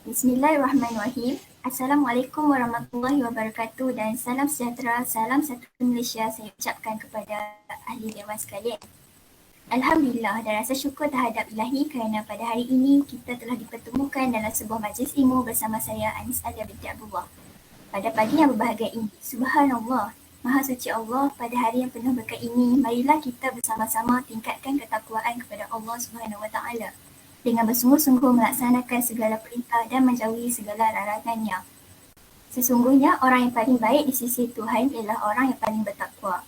Bismillahirrahmanirrahim. Assalamualaikum warahmatullahi wabarakatuh dan salam sejahtera, salam satu Malaysia saya ucapkan kepada ahli dewan sekalian. Alhamdulillah dan rasa syukur terhadap ilahi kerana pada hari ini kita telah dipertemukan dalam sebuah majlis ilmu bersama saya Anis Alia binti Abdullah. Pada pagi yang berbahagia ini, Subhanallah, Maha Suci Allah, pada hari yang penuh berkat ini, marilah kita bersama-sama tingkatkan ketakwaan kepada Allah Subhanahu Wa Taala dengan bersungguh-sungguh melaksanakan segala perintah dan menjauhi segala larangannya. Sesungguhnya orang yang paling baik di sisi Tuhan ialah orang yang paling bertakwa.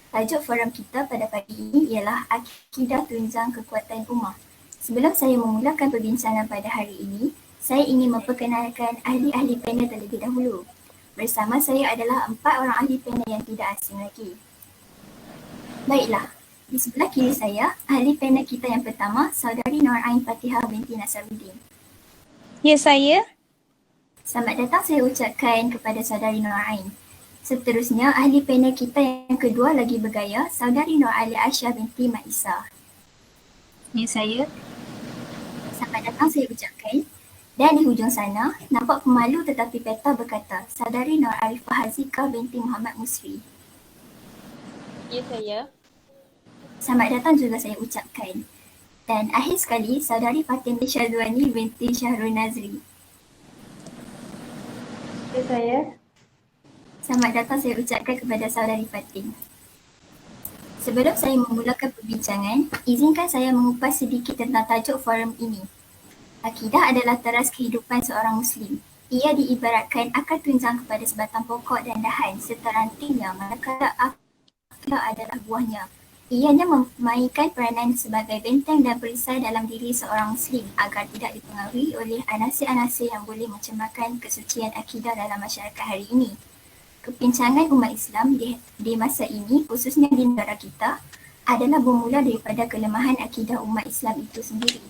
Tajuk forum kita pada pagi ini ialah Akidah Tunjang Kekuatan Ummah. Sebelum saya memulakan perbincangan pada hari ini, saya ingin memperkenalkan ahli-ahli panel terlebih dahulu. Bersama saya adalah 4 orang ahli panel yang tidak asing lagi. Baiklah, di sebelah kiri saya, ahli panel kita yang pertama, Saudari Nur Ain Fatihah binti Nasaruddin. Ya, saya. Selamat datang saya ucapkan kepada Saudari Nur Ain. Seterusnya, ahli panel kita yang kedua lagi bergaya, Saudari Nur Alia Aisyah binti Mat Isa. Ya, saya. Selamat datang saya ucapkan. Dan di hujung sana, nampak pemalu tetapi peta berkata, Saudari Nur Arifah Hazika binti Muhammad Musri. Ya, saya. Selamat datang juga saya ucapkan. Dan akhir sekali, Saudari Fatimah Syazwani binti Syahrul Nazri. Ya, saya. Selamat datang saya ucapkan kepada Saudari Fatim. Sebelum saya memulakan perbincangan, izinkan saya mengupas sedikit tentang tajuk forum ini. Akidah adalah teras kehidupan seorang Muslim. Ia diibaratkan akar tunjang kepada sebatang pokok dan dahan serta rantingnya, manakala akidah adalah buahnya. Ianya memainkan peranan sebagai benteng dan perisai dalam diri seorang Muslim agar tidak dipengaruhi oleh anasir-anasir yang boleh mencemarkan kesucian akidah dalam masyarakat hari ini. Kepincangan umat Islam di masa ini, khususnya di negara kita, adalah bermula daripada kelemahan akidah umat Islam itu sendiri.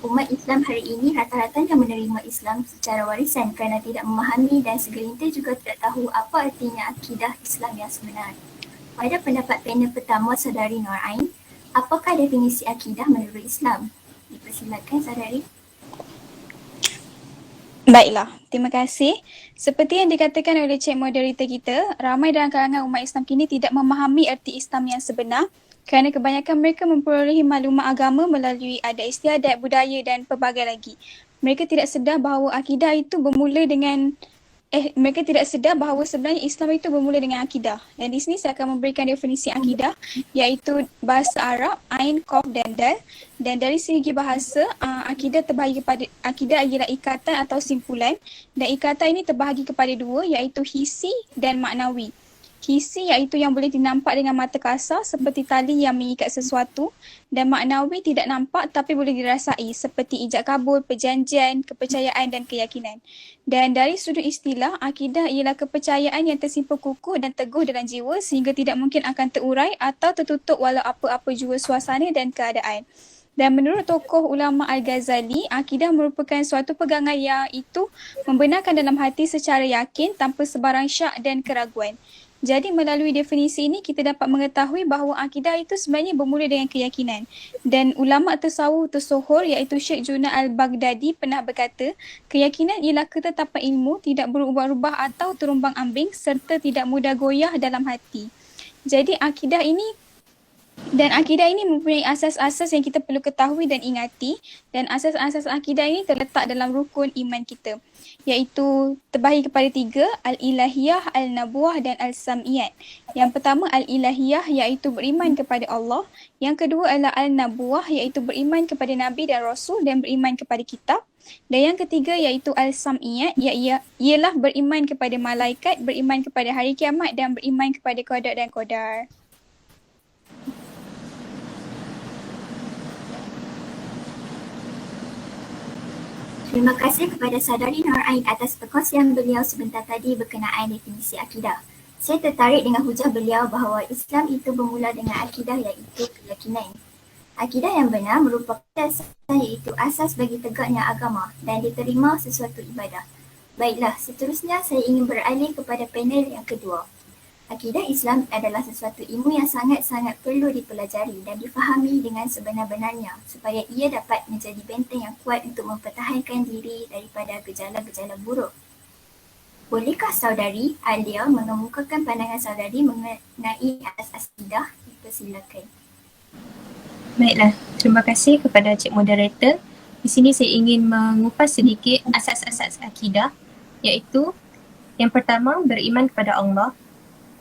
Umat Islam hari ini rata-ratanya menerima Islam secara warisan kerana tidak memahami dan segelintir juga tidak tahu apa artinya akidah Islam yang sebenar. Pada pendapat panel pertama Saudari Nur Ain, apakah definisi akidah menurut Islam? Dipersilakan Saudari. Baiklah, terima kasih. Seperti yang dikatakan oleh Cik Moderator kita, ramai dalam kalangan umat Islam kini tidak memahami erti Islam yang sebenar kerana kebanyakan mereka memperolehi maklumat agama melalui adat istiadat, budaya dan pelbagai lagi. Mereka tidak sedar bahawa akidah itu bermula dengan mereka tidak sedar bahawa sebenarnya Islam itu bermula dengan akidah. Dan di sini saya akan memberikan definisi akidah iaitu bahasa Arab, Ain, Qaf dan Dal. Dan dari segi bahasa, akidah terbahagi kepada akidah ialah ikatan atau simpulan dan ikatan ini terbahagi kepada dua iaitu hisi dan maknawi. Hisi iaitu yang boleh dinampak dengan mata kasar seperti tali yang mengikat sesuatu dan maknawi tidak nampak tapi boleh dirasai seperti ijab kabul, perjanjian, kepercayaan dan keyakinan. Dan dari sudut istilah, akidah ialah kepercayaan yang tersimpan kukuh dan teguh dalam jiwa sehingga tidak mungkin akan terurai atau tertutup walau apa-apa jua suasana dan keadaan. Dan menurut tokoh ulama Al-Ghazali, akidah merupakan suatu pegangan yang itu membenarkan dalam hati secara yakin tanpa sebarang syak dan keraguan. Jadi melalui definisi ini kita dapat mengetahui bahawa akidah itu sebenarnya bermula dengan keyakinan. Dan ulama tasawuf tersohor iaitu Syekh Junad Al-Baghdadi pernah berkata, keyakinan ialah ketetapan ilmu tidak berubah-ubah atau terumbang-ambing serta tidak mudah goyah dalam hati. Jadi akidah ini mempunyai asas-asas yang kita perlu ketahui dan ingati dan asas-asas akidah ini terletak dalam rukun iman kita iaitu terbahagi kepada 3, Al-Ilahiyah, Al-Nabuwah dan Al-Sam'iyat. Yang pertama Al-Ilahiyah iaitu beriman kepada Allah. Yang kedua adalah Al-Nabuwah iaitu beriman kepada Nabi dan Rasul dan beriman kepada kitab. Dan yang ketiga iaitu Al-Sam'iyat ialah beriman kepada malaikat, beriman kepada hari kiamat dan beriman kepada qada dan qadar. Terima kasih kepada Saudari Nur Ain atas perkongsian beliau sebentar tadi berkenaan definisi akidah. Saya tertarik dengan hujah beliau bahawa Islam itu bermula dengan akidah iaitu keyakinan. Akidah yang benar merupakan asas iaitu asas bagi tegaknya agama dan diterima sesuatu ibadah. Baiklah, seterusnya saya ingin beralih kepada panel yang kedua. Akidah Islam adalah sesuatu ilmu yang sangat-sangat perlu dipelajari dan difahami dengan sebenar-benarnya supaya ia dapat menjadi benteng yang kuat untuk mempertahankan diri daripada gejala-gejala buruk. Bolehkah saudari Alia mengemukakan pandangan saudari mengenai asas akidah? Dipersilakan. Baiklah, terima kasih kepada Cik Moderator. Di sini saya ingin mengupas sedikit asas-asas akidah, iaitu yang pertama, beriman kepada Allah,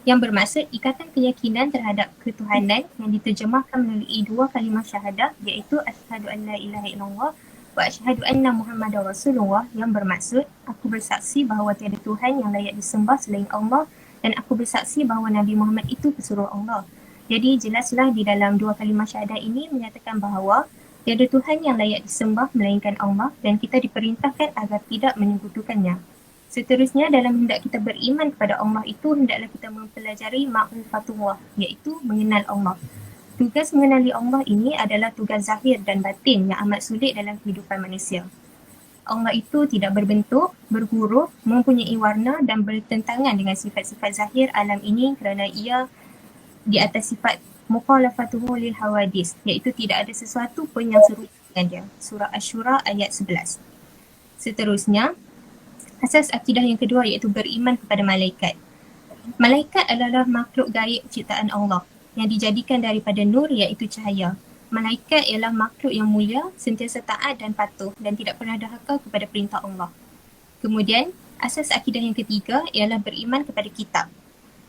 yang bermaksud ikatan keyakinan terhadap ketuhanan yang diterjemahkan melalui dua kalimah syahadah, iaitu asyhadu an la ilaha illallah wa asyhadu anna Muhammadar Rasulullah, yang bermaksud aku bersaksi bahawa tiada Tuhan yang layak disembah selain Allah dan aku bersaksi bahawa Nabi Muhammad itu pesuruh Allah. Jadi jelaslah di dalam dua kalimah syahadah ini menyatakan bahawa tiada Tuhan yang layak disembah melainkan Allah dan kita diperintahkan agar tidak menyekutukannya. Seterusnya, dalam hendak kita beriman kepada Allah itu, hendaklah kita mempelajari ma'rifatullah, iaitu mengenal Allah. Tugas mengenali Allah ini adalah tugas zahir dan batin yang amat sulit dalam kehidupan manusia. Allah itu tidak berbentuk, berhuruf, mempunyai warna dan bertentangan dengan sifat-sifat zahir alam ini kerana ia di atas sifat mukhalafatuhu lil hawadis, iaitu tidak ada sesuatu pun yang serupa dengan dia. Surah Asy-Syura ayat 11. Seterusnya, asas akidah yang kedua iaitu beriman kepada malaikat. Malaikat adalah makhluk gaib ciptaan Allah yang dijadikan daripada nur iaitu cahaya. Malaikat ialah makhluk yang mulia, sentiasa taat dan patuh dan tidak pernah dahaka kepada perintah Allah. Kemudian, asas akidah yang ketiga ialah beriman kepada kitab.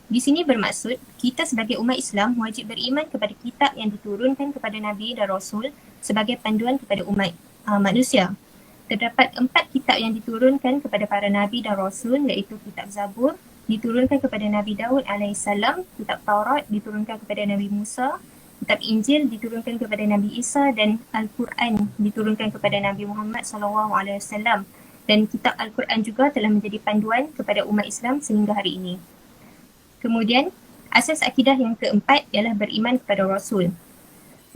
Di sini bermaksud, kita sebagai umat Islam wajib beriman kepada kitab yang diturunkan kepada Nabi dan Rasul sebagai panduan kepada umat manusia. Terdapat 4 kitab yang diturunkan kepada para Nabi dan Rasul, iaitu kitab Zabur, diturunkan kepada Nabi Daud AS, kitab Taurat diturunkan kepada Nabi Musa, kitab Injil diturunkan kepada Nabi Isa dan Al-Quran diturunkan kepada Nabi Muhammad SAW. Dan kitab Al-Quran juga telah menjadi panduan kepada umat Islam sehingga hari ini. Kemudian, asas akidah yang keempat ialah beriman kepada Rasul.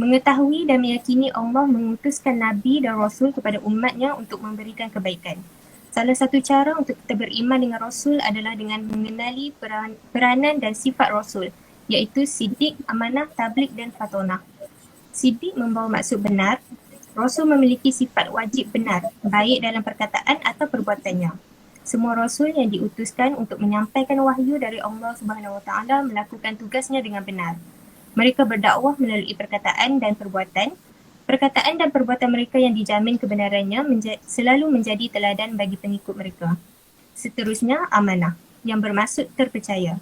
Mengetahui dan meyakini Allah mengutuskan Nabi dan Rasul kepada umatnya untuk memberikan kebaikan. Salah satu cara untuk kita beriman dengan Rasul adalah dengan mengenali peranan dan sifat Rasul, iaitu siddiq, amanah, tabligh dan fatonah. Siddiq membawa maksud benar. Rasul memiliki sifat wajib benar, baik dalam perkataan atau perbuatannya. Semua Rasul yang diutuskan untuk menyampaikan wahyu dari Allah SWT melakukan tugasnya dengan benar. Mereka berdakwah melalui perkataan dan perbuatan. Perkataan dan perbuatan mereka yang dijamin kebenarannya selalu menjadi teladan bagi pengikut mereka. Seterusnya, amanah, yang bermaksud terpercaya.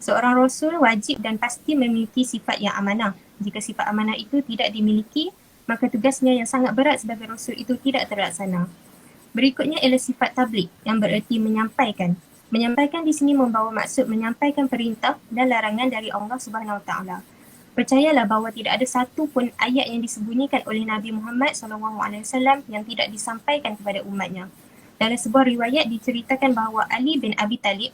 Seorang Rasul wajib dan pasti memiliki sifat yang amanah. Jika sifat amanah itu tidak dimiliki, maka tugasnya yang sangat berat sebagai Rasul itu tidak terlaksana. Berikutnya ialah sifat tabligh, yang bererti menyampaikan. Menyampaikan di sini membawa maksud menyampaikan perintah dan larangan dari Allah SWT. Percayalah bahawa tidak ada satu pun ayat yang disembunyikan oleh Nabi Muhammad SAW yang tidak disampaikan kepada umatnya. Dalam sebuah riwayat diceritakan bahawa Ali bin Abi Talib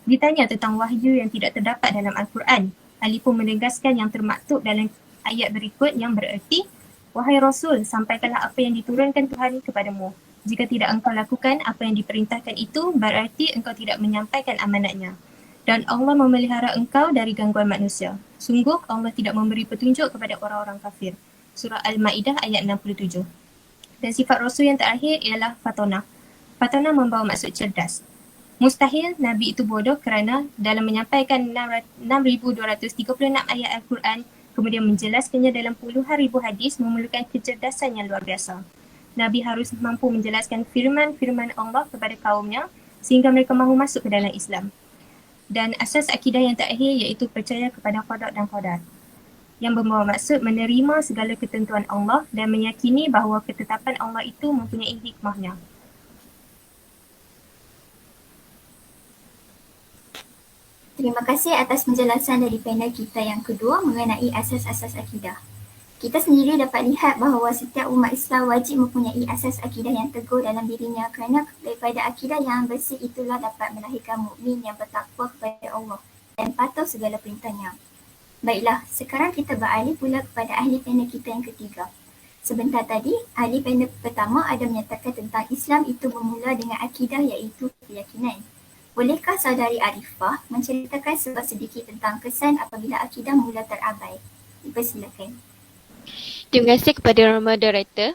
ditanya tentang wahyu yang tidak terdapat dalam Al-Quran. Ali pun menegaskan yang termaktub dalam ayat berikut yang bererti, "Wahai Rasul, sampaikanlah apa yang diturunkan Tuhan kepadamu. Jika tidak engkau lakukan apa yang diperintahkan itu, berarti engkau tidak menyampaikan amanatnya. Dan Allah memelihara engkau dari gangguan manusia. Sungguh Allah tidak memberi petunjuk kepada orang-orang kafir." Surah Al-Ma'idah ayat 67. Dan sifat Rasul yang terakhir ialah fatonah. Fatonah membawa maksud cerdas. Mustahil Nabi itu bodoh kerana dalam menyampaikan 6,236 ayat Al-Quran, kemudian menjelaskannya dalam puluhan ribu hadis memerlukan kecerdasan yang luar biasa. Nabi harus mampu menjelaskan firman-firman Allah kepada kaumnya sehingga mereka mahu masuk ke dalam Islam. Dan asas akidah yang terakhir iaitu percaya kepada qada dan qadar, yang membawa maksud menerima segala ketentuan Allah dan meyakini bahawa ketetapan Allah itu mempunyai hikmahnya. Terima kasih atas penjelasan dari panel kita yang kedua mengenai asas-asas akidah. Kita sendiri dapat lihat bahawa setiap umat Islam wajib mempunyai asas akidah yang teguh dalam dirinya kerana daripada akidah yang bersih itulah dapat melahirkan mukmin yang bertakwa kepada Allah dan patuh segala perintahnya. Baiklah, sekarang kita beralih pula kepada ahli panel kita yang ketiga. Sebentar tadi, ahli panel pertama ada menyatakan tentang Islam itu bermula dengan akidah iaitu keyakinan. Bolehkah saudari Arifah menceritakan sebuah sedikit tentang kesan apabila akidah mula terabai? Dipersilakan. Terima kasih kepada moderator.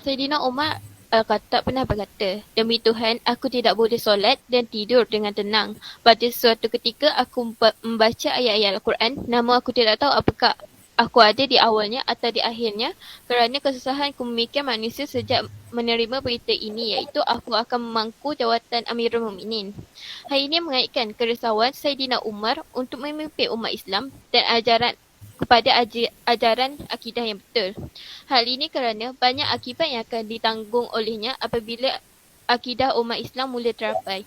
Saidina Umar Al-Khattab pernah berkata, "Demi Tuhan, aku tidak boleh solat dan tidur dengan tenang. Pada suatu ketika aku membaca ayat-ayat Al-Quran, namun aku tidak tahu apakah aku ada di awalnya atau di akhirnya kerana kesusahanku memikir manusia sejak menerima berita ini, iaitu aku akan memangku jawatan Amirul Mukminin." Hal ini mengaitkan kerisauan Saidina Umar untuk memimpin umat Islam dan ajaran akidah yang betul. Hal ini kerana banyak akibat yang akan ditanggung olehnya apabila akidah umat Islam mula terabai.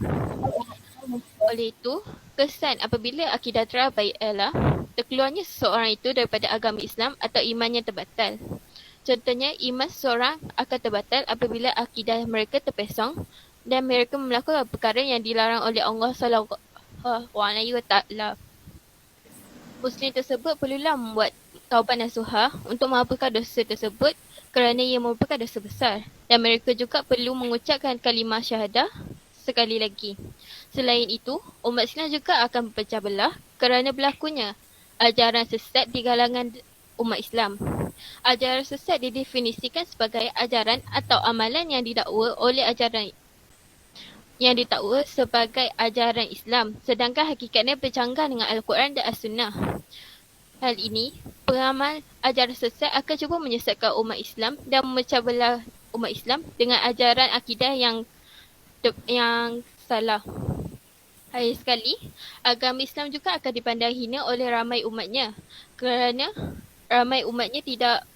Oleh itu, kesan apabila akidah terabai ialah terkeluarnya seseorang itu daripada agama Islam atau imannya terbatal. Contohnya, iman seseorang akan terbatal apabila akidah mereka terpesong dan mereka melakukan perkara yang dilarang oleh Allah SWT. Muslim tersebut perlulah membuat taubat nasuhah untuk menghapuskan dosa tersebut kerana ia merupakan dosa besar, dan mereka juga perlu mengucapkan kalimah syahadah sekali lagi. Selain itu, umat Islam juga akan berpecah belah kerana berlakunya ajaran sesat di kalangan umat Islam. Ajaran sesat didefinisikan sebagai ajaran atau amalan yang didakwa sebagai ajaran Islam, sedangkan hakikatnya bercanggah dengan Al-Quran dan As-Sunnah. Hal ini, pengamal ajaran sesat akan cuba menyesatkan umat Islam dan memecah belah umat Islam dengan ajaran akidah yang salah. Akhir sekali, agama Islam juga akan dipandang hina oleh ramai umatnya kerana ramai umatnya tidak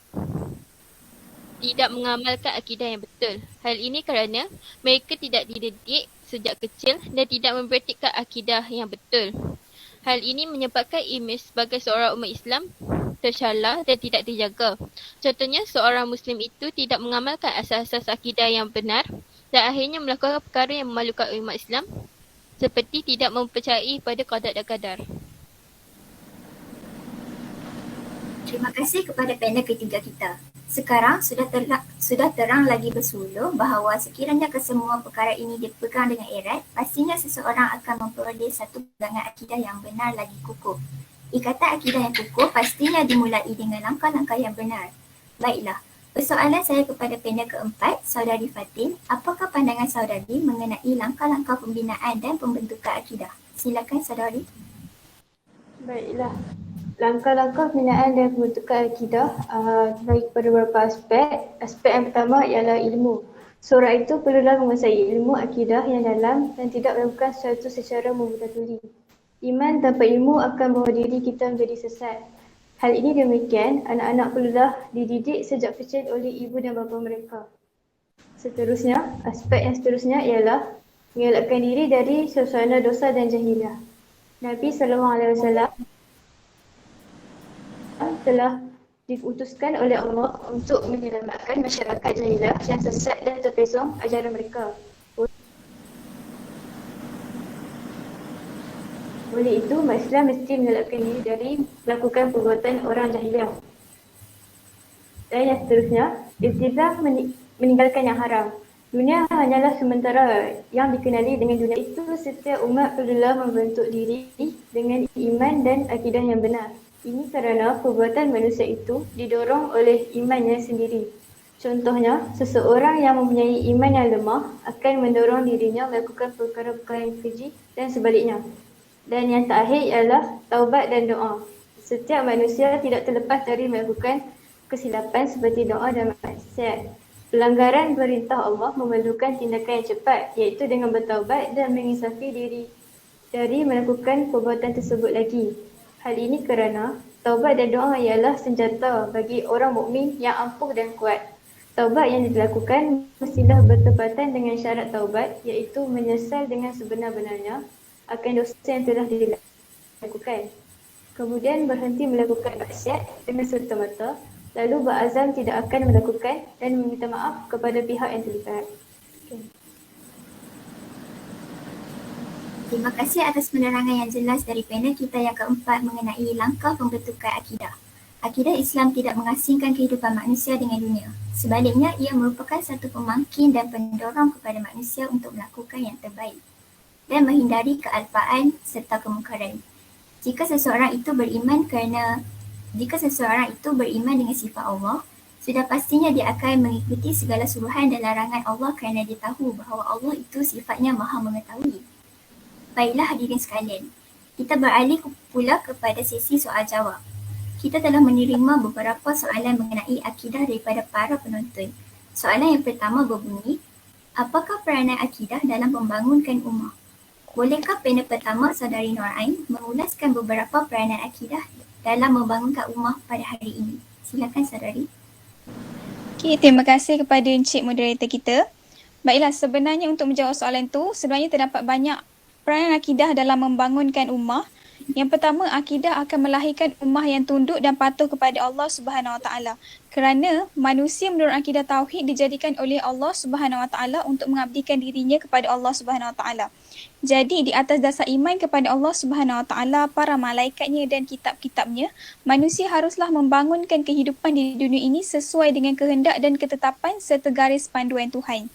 mengamalkan akidah yang betul. Hal ini kerana mereka tidak dididik sejak kecil dan tidak mempraktikkan akidah yang betul. Hal ini menyebabkan imej sebagai seorang umat Islam tersalah dan tidak dijaga. Contohnya, seorang Muslim itu tidak mengamalkan asas-asas akidah yang benar dan akhirnya melakukan perkara yang memalukan umat Islam seperti tidak mempercayai pada qada dan qadar. Terima kasih kepada panel ketiga kita. Sekarang sudah terang lagi bersuluh bahawa sekiranya kesemua perkara ini dipegang dengan erat, pastinya seseorang akan memperoleh satu pegangan akidah yang benar lagi kukuh. Ikatan akidah yang kukuh pastinya dimulai dengan langkah-langkah yang benar. Baiklah, persoalan saya kepada panel keempat, Saudari Fatin, apakah pandangan saudari mengenai langkah-langkah pembinaan dan pembentukan akidah? Silakan saudari. Baiklah, langkah-langkah pembinaan dan pembentukan akidah terbagi kepada beberapa aspek. Aspek yang pertama ialah ilmu. Seorang itu perlulah menguasai ilmu akidah yang dalam dan tidak melakukan sesuatu secara membuta-tuli. Iman tanpa ilmu akan membawa diri kita menjadi sesat. Hal ini demikian, anak-anak perlulah dididik sejak kecil oleh ibu dan bapa mereka. Aspek yang seterusnya ialah mengelakkan diri dari suasana dosa dan jahiliah. Nabi SAW telah diutuskan oleh Allah untuk menyelamatkan masyarakat jahiliah yang sesat dan terpesong ajaran mereka. Oleh itu, umat Islam mesti mengelakkan diri dari melakukan perbuatan orang jahiliah. Dan yang seterusnya, iltizam meninggalkan yang haram. Dunia hanyalah sementara, yang dikenali dengan dunia itu setiap umat perlulah membentuk diri dengan iman dan akidah yang benar. Ini kerana perbuatan manusia itu didorong oleh imannya sendiri. Contohnya, seseorang yang mempunyai iman yang lemah akan mendorong dirinya melakukan perkara-perkara yang keji dan sebaliknya. Dan yang terakhir ialah taubat dan doa. Setiap manusia tidak terlepas dari melakukan kesilapan seperti doa dan maksiat. Pelanggaran perintah Allah memerlukan tindakan yang cepat, iaitu dengan bertaubat dan menginsafi diri dari melakukan perbuatan tersebut lagi. Hal ini kerana taubat dan doa ialah senjata bagi orang mukmin yang ampuh dan kuat. Taubat yang dilakukan mestilah bertepatan dengan syarat taubat, iaitu menyesal dengan sebenar-benarnya akan dosa yang telah dilakukan. Kemudian berhenti melakukan maksiat dengan serta-merta, lalu berazam tidak akan melakukan dan meminta maaf kepada pihak yang terlibat. Terima kasih atas penerangan yang jelas dari panel kita yang keempat mengenai langkah pembentukan akidah. Akidah Islam tidak mengasingkan kehidupan manusia dengan dunia. Sebaliknya, ia merupakan satu pemangkin dan pendorong kepada manusia untuk melakukan yang terbaik. dan menghindari kealpaan serta kemungkaran. Jika seseorang itu beriman dengan sifat Allah, sudah pastinya dia akan mengikuti segala suruhan dan larangan Allah kerana dia tahu bahawa Allah itu sifatnya maha mengetahui. Baiklah hadirin sekalian, kita beralih pula kepada sesi soal jawab. Kita telah menerima beberapa soalan mengenai akidah daripada para penonton. Soalan yang pertama berbunyi, apakah peranan akidah dalam membangunkan ummah? Bolehkah panel pertama Saudari Nur Ain mengulaskan beberapa peranan akidah dalam membangunkan ummah pada hari ini? Silakan Saudari. Okay, terima kasih kepada Encik moderator kita. Baiklah, sebenarnya untuk menjawab soalan tu, sebenarnya terdapat banyak peranan akidah dalam membangunkan ummah. Yang pertama, akidah akan melahirkan ummah yang tunduk dan patuh kepada Allah Subhanahu Wa Taala. Kerana manusia menurut akidah tauhid dijadikan oleh Allah Subhanahu Wa Taala untuk mengabdikan dirinya kepada Allah Subhanahu Wa Taala. Jadi di atas dasar iman kepada Allah Subhanahu Wa Taala, para malaikatnya dan kitab-kitabnya, manusia haruslah membangunkan kehidupan di dunia ini sesuai dengan kehendak dan ketetapan serta garis panduan Tuhan.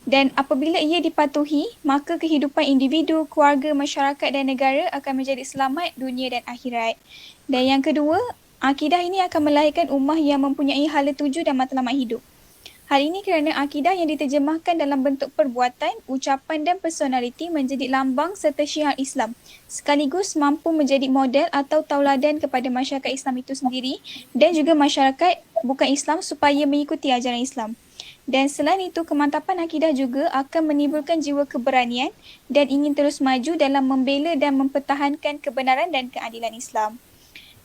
Dan apabila ia dipatuhi, maka kehidupan individu, keluarga, masyarakat dan negara akan menjadi selamat dunia dan akhirat. Dan yang kedua, akidah ini akan melahirkan ummah yang mempunyai hala tuju dan matlamat hidup. Hal ini kerana akidah yang diterjemahkan dalam bentuk perbuatan, ucapan dan personaliti menjadi lambang serta syiar Islam, sekaligus mampu menjadi model atau tauladan kepada masyarakat Islam itu sendiri dan juga masyarakat bukan Islam supaya mengikuti ajaran Islam. Dan selain itu, kemantapan akidah juga akan menimbulkan jiwa keberanian dan ingin terus maju dalam membela dan mempertahankan kebenaran dan keadilan Islam.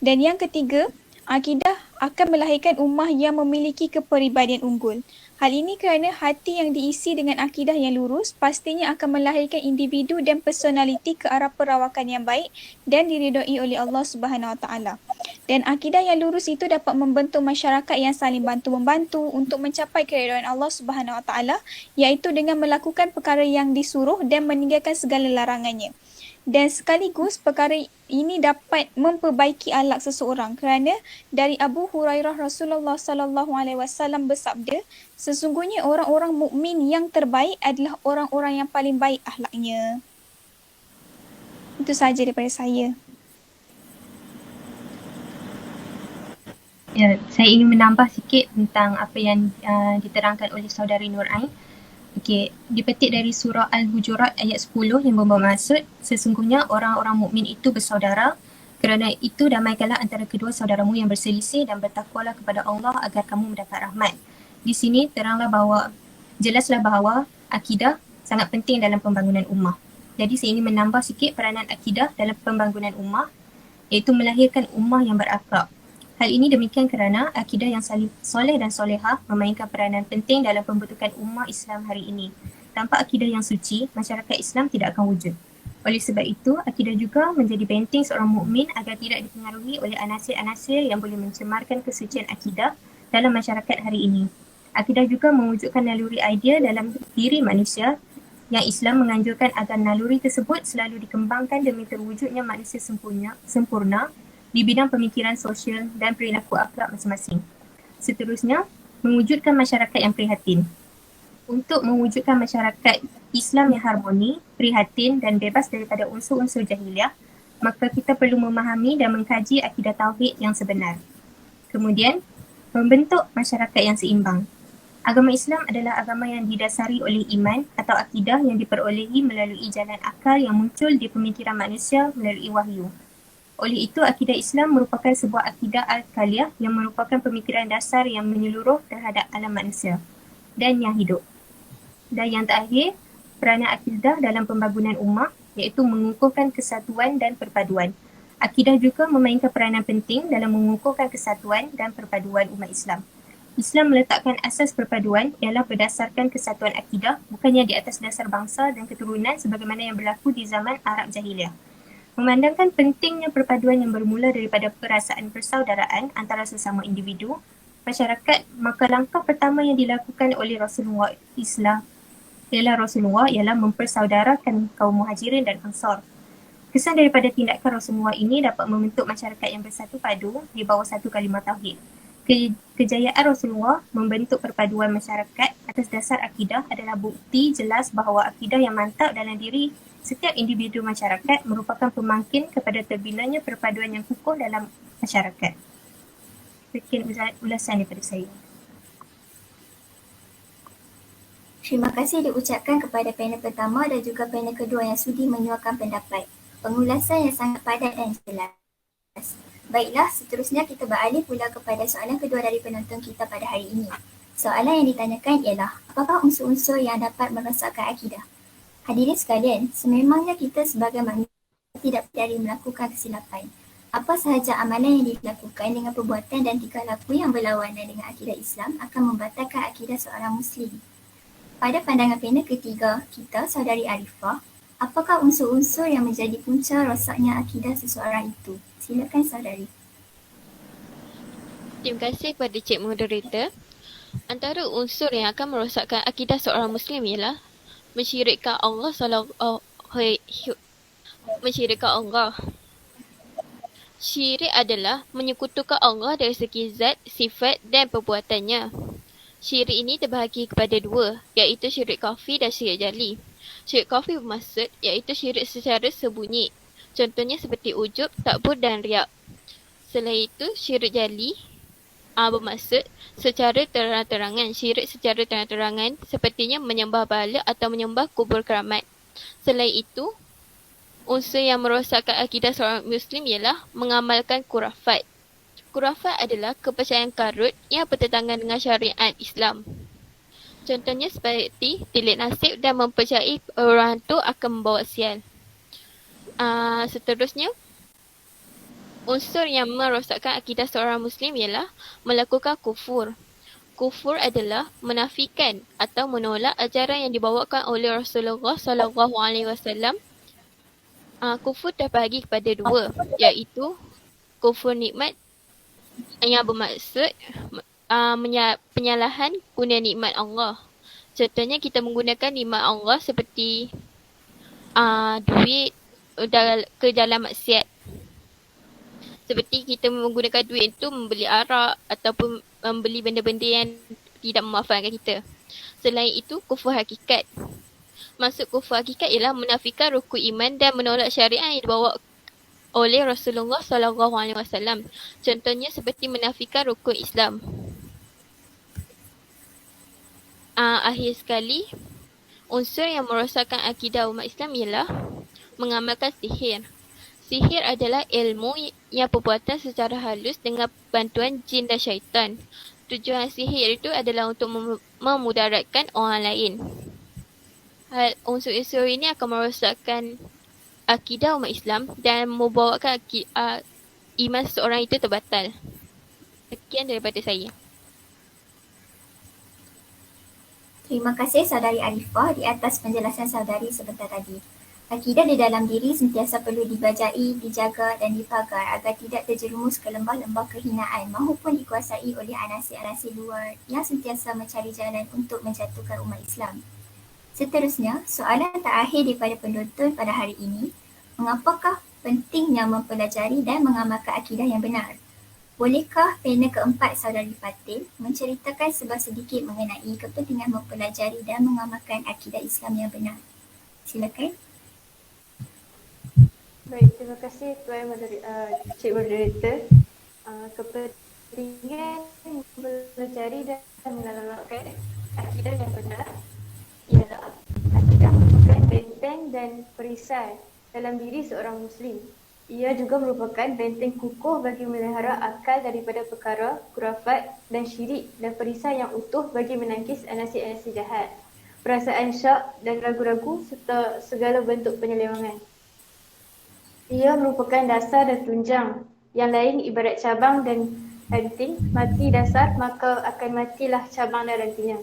Dan yang ketiga, akidah akan melahirkan ummah yang memiliki kepribadian unggul. Hal ini kerana hati yang diisi dengan akidah yang lurus pastinya akan melahirkan individu dan personaliti ke arah perawakan yang baik dan diridai oleh Allah Subhanahu Wa Taala. Dan akidah yang lurus itu dapat membentuk masyarakat yang saling bantu-membantu untuk mencapai keridaan Allah Subhanahu Wa Taala, iaitu dengan melakukan perkara yang disuruh dan meninggalkan segala larangannya. Dan sekaligus perkara ini dapat memperbaiki akhlak seseorang kerana dari Abu Hurairah Rasulullah sallallahu alaihi wasallam bersabda, sesungguhnya orang-orang mukmin yang terbaik adalah orang-orang yang paling baik akhlaknya. Itu sahaja daripada saya. Ya, saya ingin menambah sikit tentang apa yang diterangkan oleh Saudari Nur Ain. Okey, dipetik dari surah Al-Hujurat ayat 10 yang bermaksud sesungguhnya orang-orang mukmin itu bersaudara, kerana itu damaikanlah antara kedua saudaramu yang berselisih dan bertakwalah kepada Allah agar kamu mendapat rahmat. Di sini jelaslah bahawa akidah sangat penting dalam pembangunan ummah. Jadi saya ingin menambah sikit peranan akidah dalam pembangunan ummah, iaitu melahirkan ummah yang berakhlak. Hal ini demikian kerana akidah yang soleh dan solehah memainkan peranan penting dalam pembentukan ummah Islam hari ini. Tanpa akidah yang suci, masyarakat Islam tidak akan wujud. Oleh sebab itu, akidah juga menjadi benteng seorang mukmin agar tidak dipengaruhi oleh anasir-anasir yang boleh mencemarkan kesucian akidah dalam masyarakat hari ini. Akidah juga mewujudkan naluri idea dalam diri manusia yang Islam menganjurkan agar naluri tersebut selalu dikembangkan demi terwujudnya manusia sempurna di bidang pemikiran sosial dan perilaku akhlak masing-masing. Seterusnya, mewujudkan masyarakat yang prihatin. Untuk mewujudkan masyarakat Islam yang harmoni, prihatin dan bebas daripada unsur-unsur jahiliah, maka kita perlu memahami dan mengkaji akidah tauhid yang sebenar. Kemudian, membentuk masyarakat yang seimbang. Agama Islam adalah agama yang didasari oleh iman atau akidah yang diperolehi melalui jalan akal yang muncul di pemikiran manusia melalui wahyu. Oleh itu, akidah Islam merupakan sebuah akidah al-kaliyah yang merupakan pemikiran dasar yang menyeluruh terhadap alam manusia dan yang hidup. Dan yang terakhir, peranan akidah dalam pembangunan ummah iaitu mengukuhkan kesatuan dan perpaduan. Akidah juga memainkan peranan penting dalam mengukuhkan kesatuan dan perpaduan umat Islam. Islam meletakkan asas perpaduan ialah berdasarkan kesatuan akidah, bukannya di atas dasar bangsa dan keturunan sebagaimana yang berlaku di zaman Arab Jahiliyah. Memandangkan pentingnya perpaduan yang bermula daripada perasaan persaudaraan antara sesama individu, masyarakat, maka langkah pertama yang dilakukan oleh Rasulullah ialah mempersaudarakan kaum muhajirin dan ansar. Kesan daripada tindakan Rasulullah ini dapat membentuk masyarakat yang bersatu padu di bawah satu kalimah tauhid. Kejayaan Rasulullah membentuk perpaduan masyarakat atas dasar akidah adalah bukti jelas bahawa akidah yang mantap dalam diri setiap individu masyarakat merupakan pemangkin kepada terbinanya perpaduan yang kukuh dalam masyarakat. Sekian ulasan daripada saya. Terima kasih diucapkan kepada panel pertama dan juga panel kedua yang sudi menyuarakan pendapat. Pengulasan yang sangat padat dan jelas. Baiklah, seterusnya kita beralih pula kepada soalan kedua dari penonton kita pada hari ini. Soalan yang ditanyakan ialah, apakah unsur-unsur yang dapat merosakkan akidah? Hadirin sekalian, sememangnya kita sebagai manusia tidak dari melakukan kesilapan. Apa sahaja amalan yang dilakukan dengan perbuatan dan tingkah laku yang berlawanan dengan akidah Islam akan membatalkan akidah seorang Muslim. Pada pandangan panel ketiga kita, Saudari Arifah, apakah unsur-unsur yang menjadi punca rosaknya akidah seseorang itu? Silakan Saudari. Terima kasih kepada Cik Moderator. Antara unsur yang akan merosakkan akidah seorang Muslim ialah mensyirikkan Allah mensyirikkan Allah. Syirik adalah menyekutukan Allah dari segi zat, sifat dan perbuatannya. Syirik ini terbahagi kepada dua, iaitu syirik khafi dan syirik jali. Syirik khafi bermaksud iaitu syirik secara sembunyi. Contohnya seperti ujub, takbur dan riak. Selain itu, syirik jali bermaksud secara terang-terangan. Syirik secara terang-terangan sepertinya menyembah berhala atau menyembah kubur keramat. Selain itu, unsur yang merosakkan akidah seorang Muslim ialah mengamalkan khurafat. Khurafat adalah kepercayaan karut yang bertentangan dengan syariat Islam. Contohnya seperti tilik nasib dan mempercayai orang hantu akan membawa sial. Seterusnya, unsur yang merosakkan akidah seorang Muslim ialah melakukan kufur. Kufur adalah menafikan atau menolak ajaran yang dibawakan oleh Rasulullah SAW. Kufur terbahagi kepada dua, iaitu kufur nikmat yang bermaksud penyalahan guna nikmat Allah. Contohnya kita menggunakan nikmat Allah seperti duit ke dalam maksiat. Seperti kita menggunakan duit itu membeli arak ataupun membeli benda-benda yang tidak memanfaatkan kita. Selain itu, kufur hakikat. Maksud kufur hakikat ialah menafikan rukun iman dan menolak syariat yang dibawa oleh Rasulullah SAW. Contohnya seperti menafikan rukun Islam. Akhir sekali, unsur yang merosakkan akidah umat Islam ialah mengamalkan sihir. Sihir adalah ilmu yang perbuatan secara halus dengan bantuan jin dan syaitan. Tujuan sihir itu adalah untuk memudaratkan orang lain. Unsur-unsur ini akan merosakkan akidah umat Islam dan membawakan iman seseorang itu terbatal. Sekian daripada saya. Terima kasih Saudari Arifah di atas penjelasan Saudari sebentar tadi. Akidah di dalam diri sentiasa perlu dibajai, dijaga dan dipagar agar tidak terjerumus ke lembah-lembah kehinaan maupun dikuasai oleh anasir-anasir luar yang sentiasa mencari jalan untuk menjatuhkan umat Islam. Seterusnya, soalan terakhir daripada penonton pada hari ini, mengapakah pentingnya mempelajari dan mengamalkan akidah yang benar? Bolehkah panel keempat Saudari Fatil menceritakan sedikit mengenai kepentingan mempelajari dan mengamalkan akidah Islam yang benar? Silakan. Baik, terima kasih Tuan Cik Moderator. Kepentingan mempelajari dan mengamalkan akidah yang benar ialah akidah merupakan benteng dan perisai dalam diri seorang Muslim. Ia juga merupakan benteng kukuh bagi memelihara akal daripada perkara, khurafat dan syirik dan perisai yang utuh bagi menangkis anasir-anasir jahat, perasaan syak dan ragu-ragu serta segala bentuk penyelewangan. Ia merupakan dasar dan tunjang. Yang lain ibarat cabang dan ranting, mati dasar maka akan matilah cabang dan rantingnya.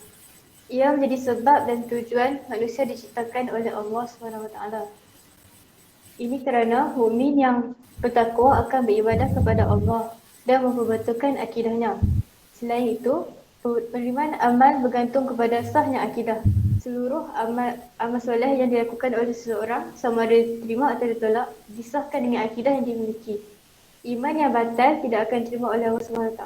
Ia menjadi sebab dan tujuan manusia diciptakan oleh Allah SWT. Ini kerana mukmin yang bertakwa akan beribadah kepada Allah dan memperbetulkan akidahnya. Selain itu, penerimaan amal bergantung kepada sahnya akidah. Seluruh amal soleh yang dilakukan oleh seseorang, sama ada diterima atau ditolak, disahkan dengan akidah yang dimiliki. Iman yang batal tidak akan diterima oleh Allah SWT.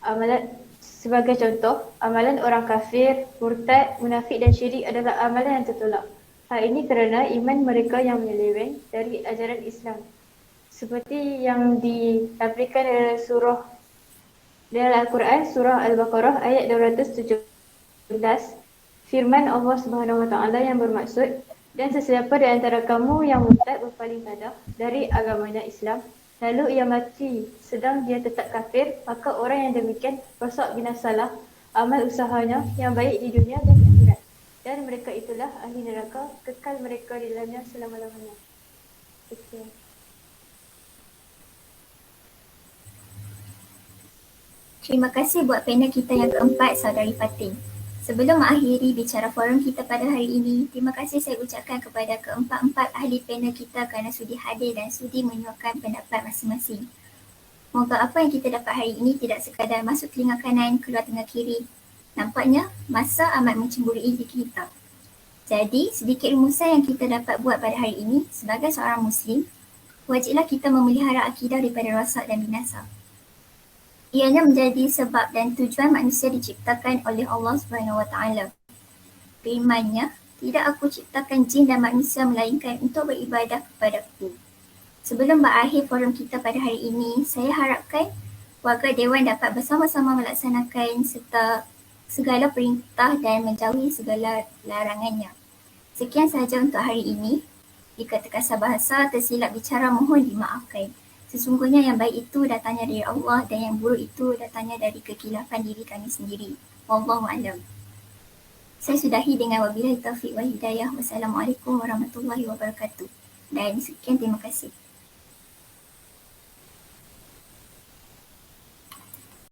Amalan sebagai contoh, amalan orang kafir, murtad, munafik dan syirik adalah amalan yang tertolak. Hal ini kerana iman mereka yang menyeleweng dari ajaran Islam. Seperti yang ditampilkan dalam Al-Quran, surah Al-Baqarah ayat 217, firman Allah Subhanahu Wa Taala yang bermaksud, dan sesiapa di antara kamu yang murtad berpaling tadah dari agamanya Islam, lalu ia mati sedang dia tetap kafir, maka orang yang demikian rosak binasalah amal usahanya yang baik di dunia dan di akhirat. Dan mereka itulah ahli neraka, kekal mereka di dalamnya selama-lamanya. Sekian. Terima kasih buat panel kita yang keempat, Saudari Fatin. Sebelum mengakhiri bicara forum kita pada hari ini, terima kasih saya ucapkan kepada keempat-empat ahli panel kita kerana sudi hadir dan sudi menyuarakan pendapat masing-masing. Moga apa yang kita dapat hari ini tidak sekadar masuk telinga kanan, keluar telinga kiri. Nampaknya masa amat mencemburui diri kita. Jadi, sedikit rumusan yang kita dapat buat pada hari ini sebagai seorang Muslim, wajiblah kita memelihara akidah daripada rosak dan binasa. Ianya menjadi sebab dan tujuan manusia diciptakan oleh Allah Subhanahu Wa Taala. Firman-Nya, tidak aku ciptakan jin dan manusia melainkan untuk beribadah kepadaku. Sebelum berakhir forum kita pada hari ini, saya harapkan warga Dewan dapat bersama-sama melaksanakan serta segala perintah dan menjauhi segala larangannya. Sekian sahaja untuk hari ini. Jika terkasar bahasa, tersilap bicara, mohon dimaafkan. Sesungguhnya yang baik itu datangnya dari Allah dan yang buruk itu datangnya dari kekilafan diri kami sendiri. Wallahu a'lam. Saya sudahi dengan wabillahi taufiq wal hidayah. Wassalamualaikum warahmatullahi wabarakatuh. Dan sekian, terima kasih.